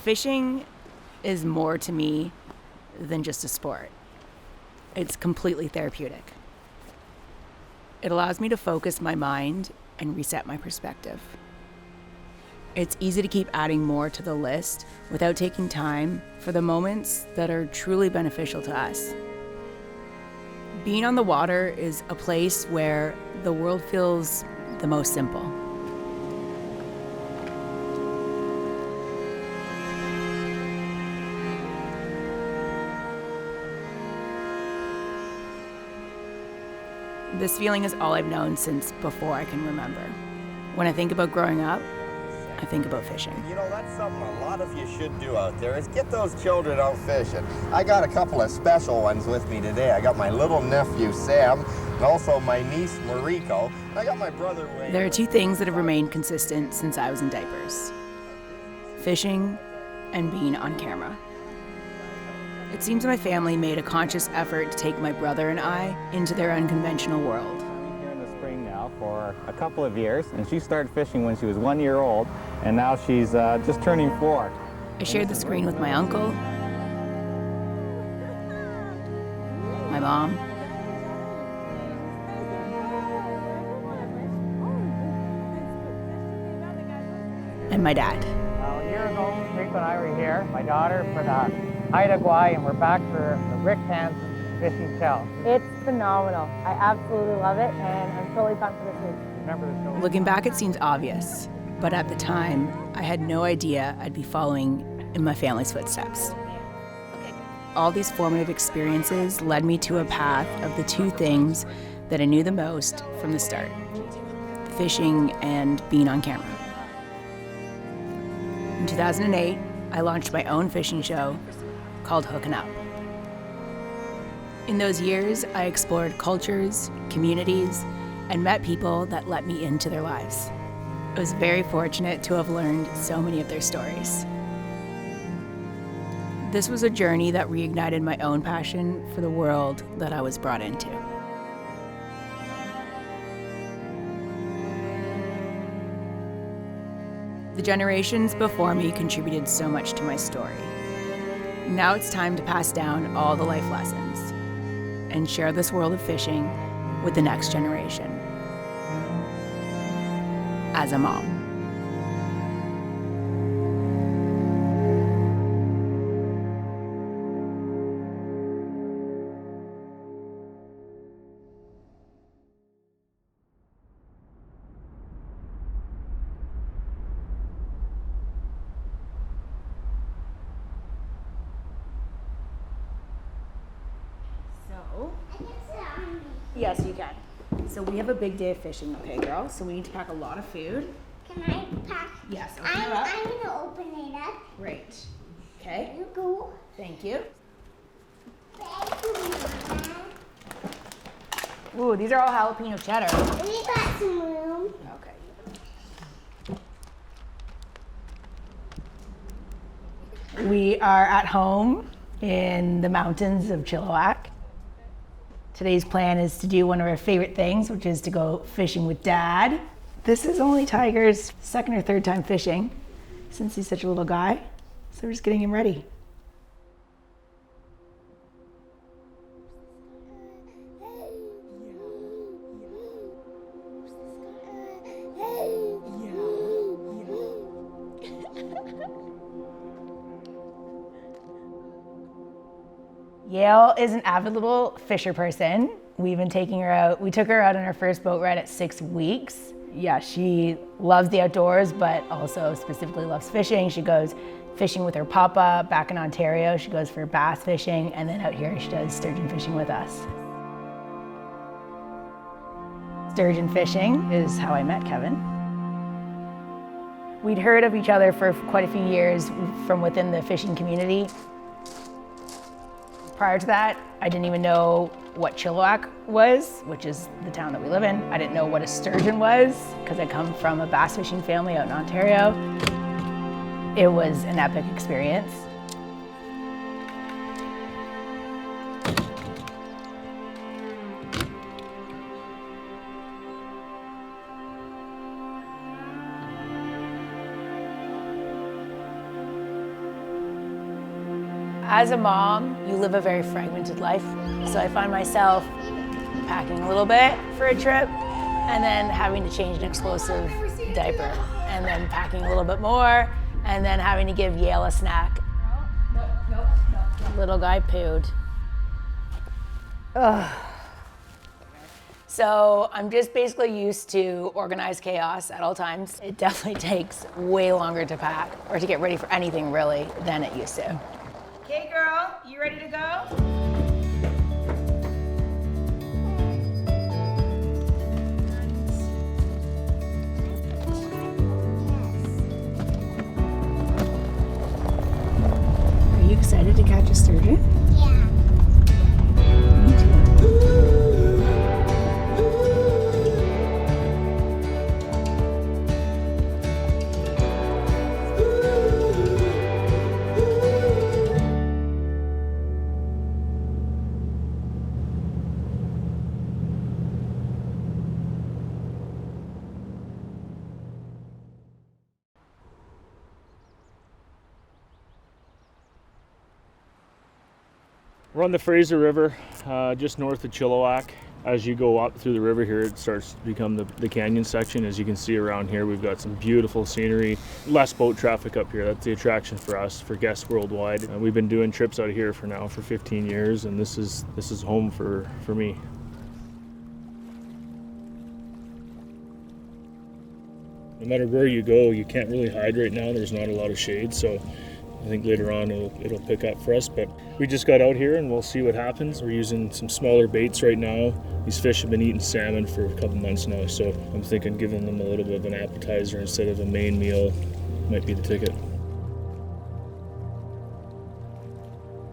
Fishing is more to me than just a sport. It's completely therapeutic. It allows me to focus my mind and reset my perspective. It's easy to keep adding more to the list without taking time for the moments that are truly beneficial to us. Being on the water is a place where the world feels the most simple. This feeling is all I've known since before I can remember. When I think about growing up, I think about fishing. You know, that's something a lot of you should do out there, is get those children out fishing. I got a couple of special ones with me today. I got my little nephew, Sam, and also my niece, Mariko. And I got my brother, Wayne. There are two things that have remained consistent since I was in diapers: fishing and being on camera. It seems my family made a conscious effort to take my brother and I into their unconventional world. I'm here in the spring now for a couple of years, and she started fishing when she was 1 year old, and now she's just turning 4. I shared the screen with my uncle, my mom, and my dad. A year ago, Mariko and I were here, my daughter, for the Haida Gwaii, and we're back for the Rick Hansen Fishing Challenge. It's phenomenal. I absolutely love it, and I'm totally pumped for this week. Remember the show? Looking back, it seems obvious, but at the time, I had no idea I'd be following in my family's footsteps. All these formative experiences led me to a path of the two things that I knew the most from the start: fishing and being on camera. In 2008, I launched my own fishing show called Hookin' Up. In those years, I explored cultures, communities, and met people that let me into their lives. I was very fortunate to have learned so many of their stories. This was a journey that reignited my own passion for the world that I was brought into. The generations before me contributed so much to my story. Now it's time to pass down all the life lessons and share this world of fishing with the next generation. As a mom. Yes, you can. So we have a big day of fishing, okay, girl? So we need to pack a lot of food. Can I pack? Yes, open it up. I'm going to open it up. Great. Okay. You go. Thank you. Thank you, Mama. Ooh, these are all jalapeno cheddar. We got some room. Okay. We are at home in the mountains of Chilliwack. Today's plan is to do one of our favorite things, which is to go fishing with Dad. This is only Tiger's second or third time fishing since he's such a little guy. So we're just getting him ready. Yale is an avid little fisher person. We've been taking her out. We took her out on our first boat ride at 6 weeks. Yeah, she loves the outdoors, but also specifically loves fishing. She goes fishing with her papa back in Ontario. She goes for bass fishing, and then out here she does sturgeon fishing with us. Sturgeon fishing is how I met Kevin. We'd heard of each other for quite a few years from within the fishing community. Prior to that, I didn't even know what Chilliwack was, which is the town that we live in. I didn't know what a sturgeon was, because I come from a bass fishing family out in Ontario. It was an epic experience. As a mom, you live a very fragmented life. So I find myself packing a little bit for a trip and then having to change an explosive diaper and then packing a little bit more and then having to give Yale a snack. No. Little guy pooed. Ugh. So I'm just basically used to organized chaos at all times. It definitely takes way longer to pack or to get ready for anything really than it used to. Okay, girl, you ready to go? Are you excited to catch a sturgeon? Yeah. Me too. We're on the Fraser River, just north of Chilliwack. As you go up through the river here, it starts to become the canyon section. As you can see around here, we've got some beautiful scenery. Less boat traffic up here. That's the attraction for us, for guests worldwide. And we've been doing trips out of here for 15 years, and this is home for me. No matter where you go, you can't really hide right now. There's not a lot of shade, so I think later on it'll pick up for us, but we just got out here and we'll see what happens. We're using some smaller baits right now. These fish have been eating salmon for a couple months now, so I'm thinking giving them a little bit of an appetizer instead of a main meal might be the ticket.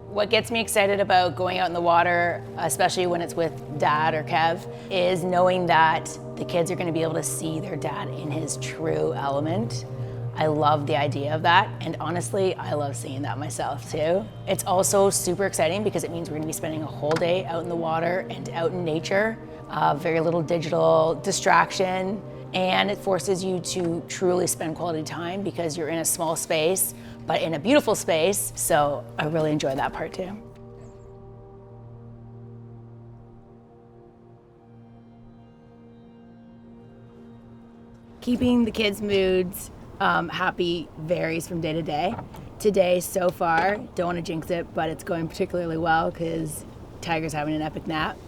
What gets me excited about going out in the water, especially when it's with Dad or Kev, is knowing that the kids are going to be able to see their dad in his true element. I love the idea of that, and honestly, I love seeing that myself too. It's also super exciting because it means we're gonna be spending a whole day out in the water and out in nature, very little digital distraction, and it forces you to truly spend quality time because you're in a small space, but in a beautiful space, so I really enjoy that part too. Keeping the kids' moods happy varies from day to day. Today, so far, don't want to jinx it, but it's going particularly well because Tiger's having an epic nap.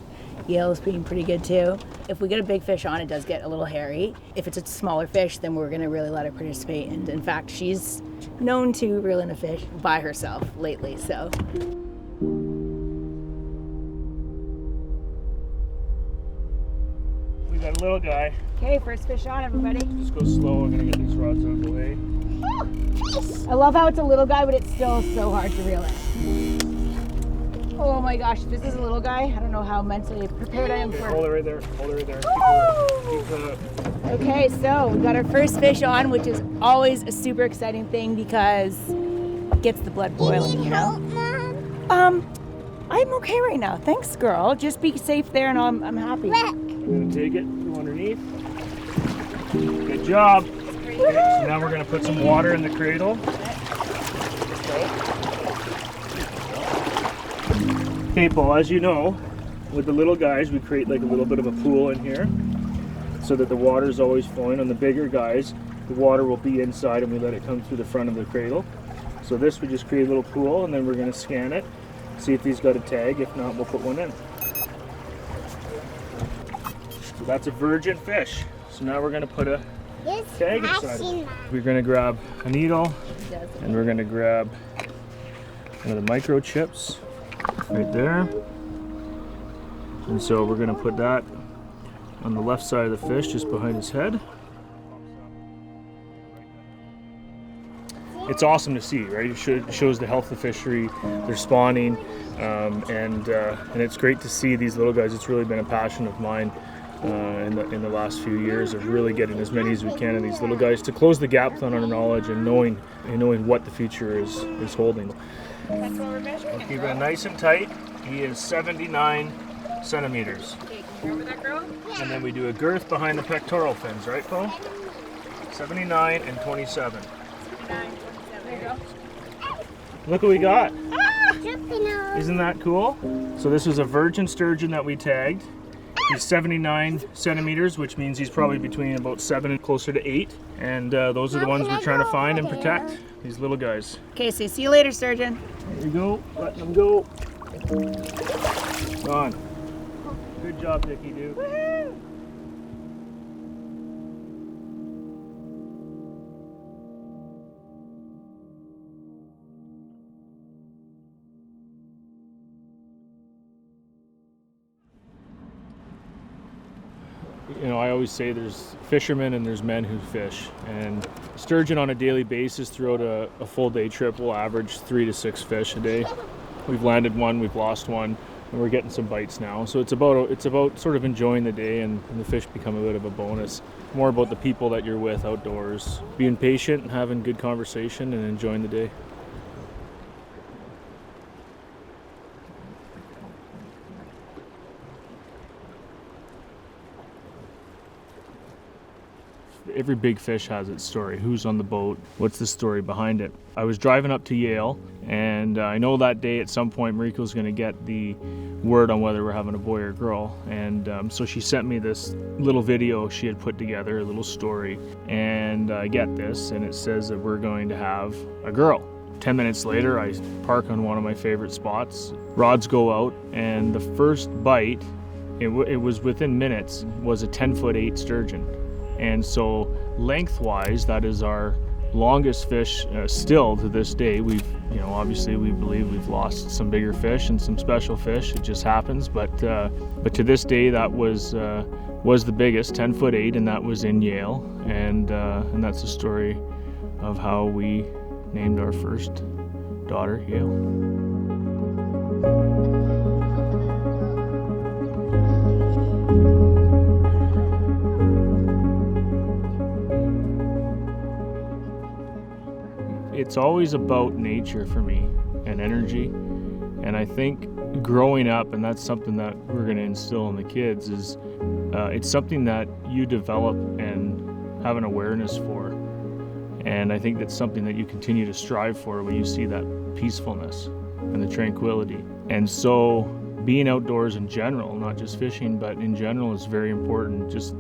Yale's being pretty good too. If we get a big fish on, it does get a little hairy. If it's a smaller fish, then we're going to really let her participate. And in fact, she's known to reel in a fish by herself lately, so. We got a little guy. Okay, first fish on, everybody. Just go slow. I'm gonna get these rods out of the way. I love how it's a little guy, but it's still so hard to reel in. Oh my gosh, this is a little guy. I don't know how mentally prepared I am for. Hold it right there. Hold it right there. Keep Okay, so we got our first fish on, which is always a super exciting thing because it gets the blood boiling, you know? I'm okay right now. Thanks, girl. Just be safe there, and I'm happy. I'm gonna take it from underneath. Good job. Okay, so now we're gonna put some water in the cradle. Okay, Paul, as you know, with the little guys, we create like a little bit of a pool in here so that the water is always flowing. On the bigger guys, the water will be inside and we let it come through the front of the cradle. So this, we just create a little pool and then we're gonna scan it, see if these got a tag. If not, we'll put one in. So that's a virgin fish. So now we're gonna put a tag inside it. We're gonna grab a needle and we're gonna grab one of the microchips right there. And so we're gonna put that on the left side of the fish, just behind his head. It's awesome to see, right? It shows the health of the fishery, they're spawning, and it's great to see these little guys. It's really been a passion of mine in the last few years of really getting as many as we can of these little guys to close the gap on our knowledge and knowing what the future is holding. We'll keep it nice and tight. He is 79 centimeters. Okay, can you remember that, girl? And then we do a girth behind the pectoral fins, right, Paul? 79 and 27. 79, 27. There you go. Look what we got. Isn't that cool? So this was a virgin sturgeon that we tagged. He's 79 centimeters, which means he's probably between about 7 and closer to 8. And those are the ones we're trying to find and protect, these little guys. Okay, so see you later, sturgeon. There you go, letting them go. Gone. Good job, Dickie, dude. Woohoo! You know, I always say there's fishermen and there's men who fish. And sturgeon on a daily basis throughout a full day trip will average 3 to 6 fish a day. We've landed one, we've lost one, and we're getting some bites now. So it's about sort of enjoying the day, and the fish become a bit of a bonus. More about the people that you're with outdoors, being patient and having good conversation and enjoying the day. Every big fish has its story. Who's on the boat? What's the story behind it? I was driving up to Yale, and I know that day at some point Mariko's going to get the word on whether we're having a boy or girl. And so she sent me this little video she had put together, a little story. And I get this, and it says that we're going to have a girl. 10 minutes later, I park on one of my favorite spots. Rods go out, and the first bite, it was within minutes, was a 10'8" sturgeon. And so lengthwise, that is our longest fish still to this day. Obviously we believe we've lost some bigger fish and some special fish. It just happens. But to this day, that was the biggest, 10'8", and that was in Yale. And that's the story of how we named our first daughter, Yale. It's always about nature for me and energy, and I think growing up, and that's something that we're going to instill in the kids, is it's something that you develop and have an awareness for, and I think that's something that you continue to strive for when you see that peacefulness and the tranquility. And so being outdoors in general, not just fishing, but in general, is very important just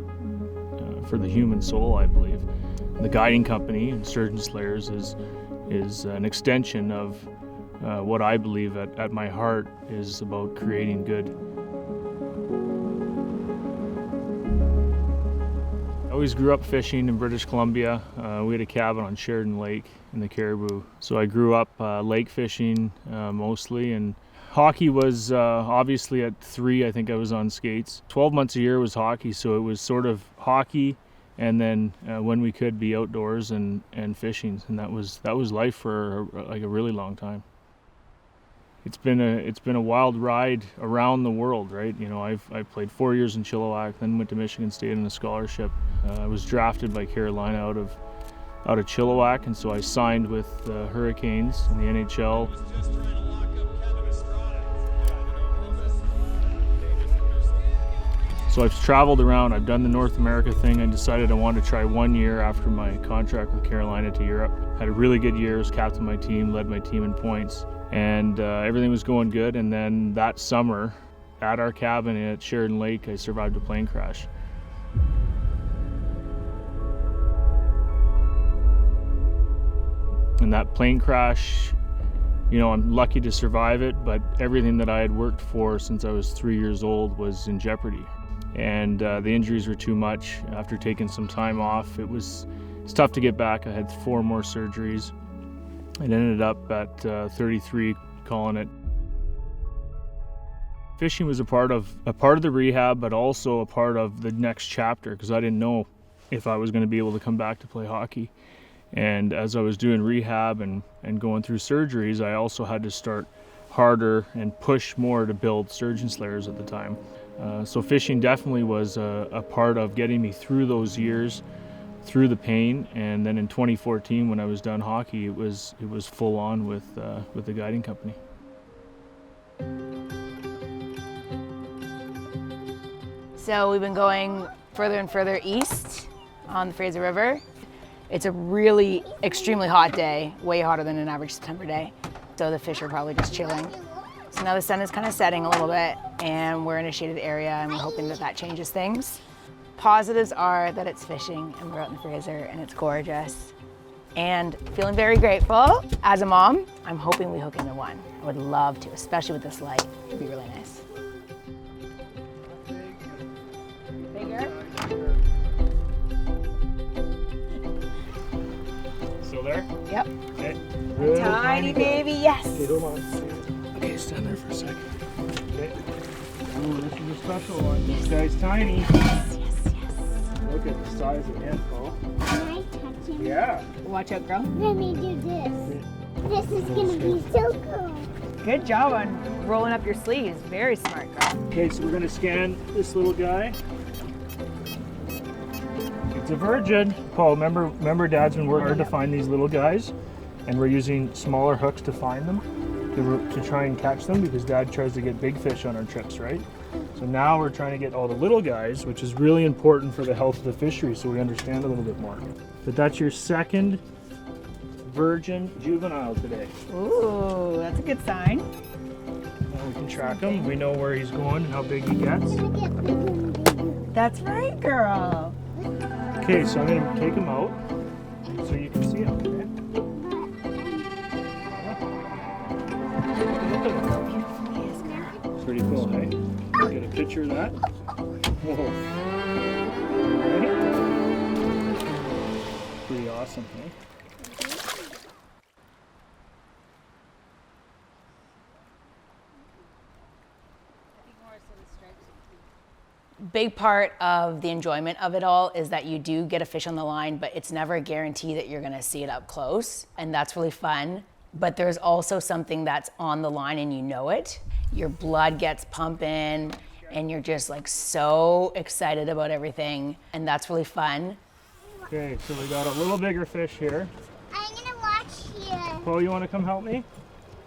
for the human soul, I believe. The guiding company, Sturgeon Slayers, is an extension of what I believe at my heart is about creating good. I always grew up fishing in British Columbia. We had a cabin on Sheridan Lake in the Caribou. So I grew up lake fishing mostly, and hockey was obviously at 3, I think I was on skates. 12 months a year was hockey, so it was sort of hockey, and then when we could be outdoors and fishing, and that was life for like a really long time. It's been a wild ride around the world, right? You know, I played 4 years in Chilliwack, then went to Michigan State on a scholarship. I was drafted by Carolina out of Chilliwack, and so I signed with Hurricanes in the NHL. So I've traveled around, I've done the North America thing. I decided I wanted to try 1 year after my contract with Carolina to Europe. Had a really good year, was captain of my team, led my team in points, and everything was going good. And then that summer, at our cabin at Sheridan Lake, I survived a plane crash. And that plane crash, you know, I'm lucky to survive it, but everything that I had worked for since I was 3 years old was in jeopardy. And the injuries were too much. After taking some time off, it's tough to get back. I had 4 more surgeries. It ended up at 33, calling it. Fishing was a part of the rehab, but also a part of the next chapter, because I didn't know if I was going to be able to come back to play hockey. And as I was doing rehab and going through surgeries, I also had to start harder and push more to build Sturgeon Slayers at the time. So fishing definitely was a part of getting me through those years, through the pain. And then in 2014, when I was done hockey, it was full on with the guiding company. So we've been going further and further east on the Fraser River. It's a really extremely hot day, way hotter than an average September day. So the fish are probably just chilling. So now the sun is kind of setting a little bit and we're in a shaded area and we're hoping that that changes things. Positives are that it's fishing and we're out in the Fraser and it's gorgeous. And feeling very grateful. As a mom, I'm hoping we hook into one. I would love to, especially with this light. It'd be really nice. Bigger? Still there? Yep. Okay. Really Tiny baby, yes. Okay, hold on. Okay, stand there for a second. Okay. Ooh, this is a special one. This guy's tiny. Yes. Look at the size of him, Paul. Can I touch him? Yeah. Watch out, girl. Let me do this. This is gonna be so cool. Good job on rolling up your sleeves. Very smart, girl. Okay, so we're gonna scan this little guy. It's a virgin. Paul, remember Dad's been working hard to find these little guys, and we're using smaller hooks to find them, to try and catch them, because Dad tries to get big fish on our trips, right? So now we're trying to get all the little guys, which is really important for the health of the fishery, so we understand a little bit more. But that's your second virgin juvenile today. Ooh, that's a good sign. Now we can track him. We know where he's going and how big he gets. Gonna get bigger and bigger. That's right, girl. Okay, so I'm gonna take him out so you can see him. Okay? Look at him. It's pretty cool, hey? Get a picture of that. Whoa. Right? Pretty awesome, hey? Big part of the enjoyment of it all is that you do get a fish on the line, but it's never a guarantee that you're gonna see it up close, and that's really fun. But there's also something that's on the line and you know it. Your blood gets pumping and you're just like so excited about everything, and that's really fun. Okay, so we got a little bigger fish here. I'm gonna watch here. Paul, you wanna come help me?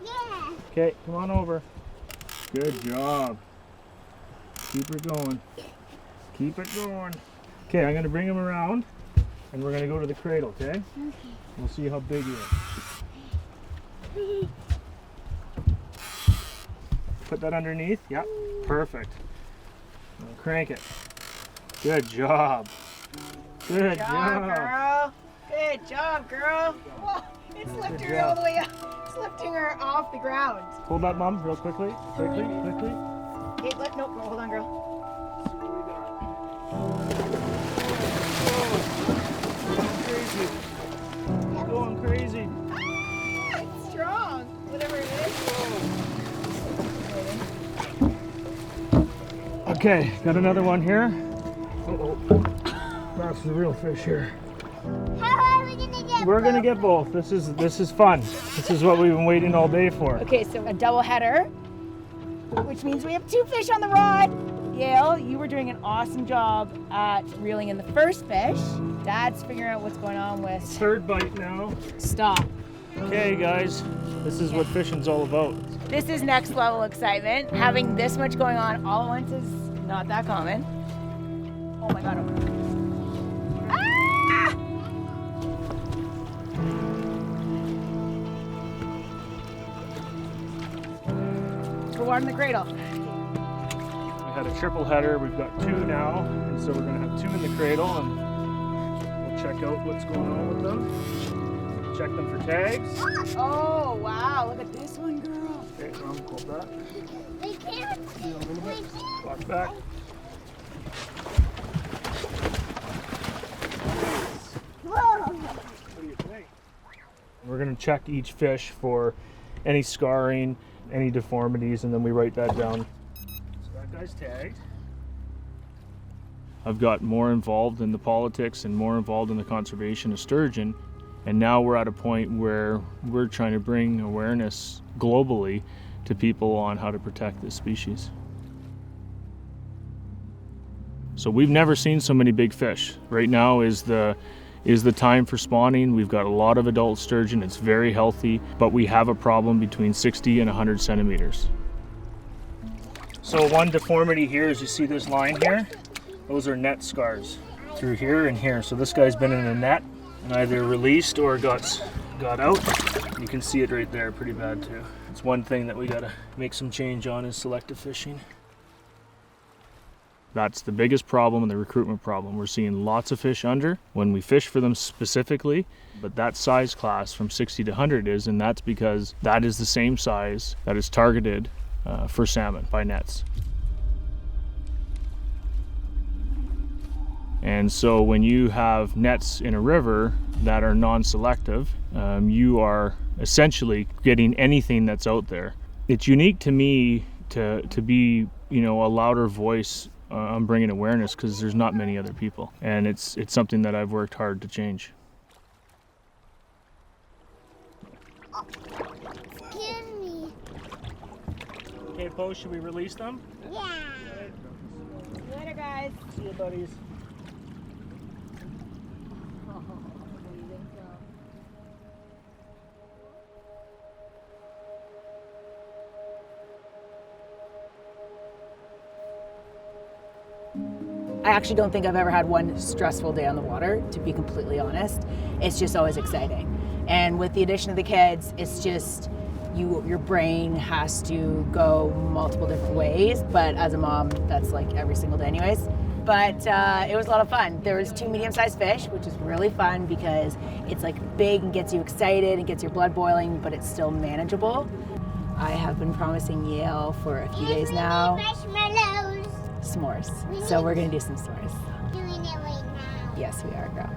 Yeah. Okay, come on over. Good job. Keep her going. Keep it going. Okay, I'm gonna bring him around and we're gonna go to the cradle, okay? Okay. We'll see how big he is. Put that underneath. Yep, perfect. Now crank it. Good job. Good job. Girl. Good job, girl. Whoa, it's lifting her all the way up. It's lifting her off the ground. Hold that, Mom, real quickly. Quickly. Hey, no, hold on, girl. Going crazy. Ah, it's strong. Whatever it is. Okay, got another one here. Uh-oh. That's the real fish here. How are we gonna get We're gonna get both. This is fun. This is what we've been waiting all day for. Okay, so a double header, which means we have 2 fish on the rod. Yale, you were doing an awesome job at reeling in the first fish. Dad's figuring out what's going on with... Third bite now. Stop. Okay, guys, this is what fishing's all about. This is next level excitement. Having this much going on all at once is not that common. Oh my God. Ah! We're watering the cradle. We had a triple header. We've got 2 now, and so we're gonna have 2 in the cradle, and we'll check out what's going on with them. Check them for tags. Oh, wow. Look at this one, girl. Okay, Mom, hold that. We can't. A little bit. Walk back. Whoa. What do you think? We're gonna check each fish for any scarring, any deformities, and then we write that down. So that guy's tagged. I've got more involved in the politics and more involved in the conservation of sturgeon, and now we're at a point where we're trying to bring awareness globally to people on how to protect this species. So we've never seen so many big fish. Right now is the time for spawning. We've got a lot of adult sturgeon. It's very healthy, but we have a problem between 60 and 100 centimeters. So one deformity here is you see this line here. Those are net scars through here and here. So this guy's been in a net and either released or got got out. You can see it right there pretty bad too. It's one thing that we gotta make some change on is selective fishing. That's the biggest problem and the recruitment problem. We're seeing lots of fish under when we fish for them specifically, but that size class from 60 to 100 is, and that's because that is the same size that is targeted for salmon by nets. And so when you have nets in a river that are non-selective, you are essentially getting anything that's out there. It's unique to me to be, you know, a louder voice on bringing awareness, because there's not many other people, and it's something that I've worked hard to change. Excuse me. Okay, Poe, should we release them? Yeah. Later, guys. See you, buddies. I actually don't think I've ever had one stressful day on the water, to be completely honest. It's just always exciting. And with the addition of the kids, it's just your brain has to go multiple different ways. But as a mom, that's like every single day anyways. But it was a lot of fun. There was 2 medium-sized fish, which is really fun because it's like big and gets you excited and gets your blood boiling, but it's still manageable. I have been promising Yale for a few days now. Marshmallows. S'mores. So we're gonna do some s'mores. Doing it right now. Yes, we are, girl.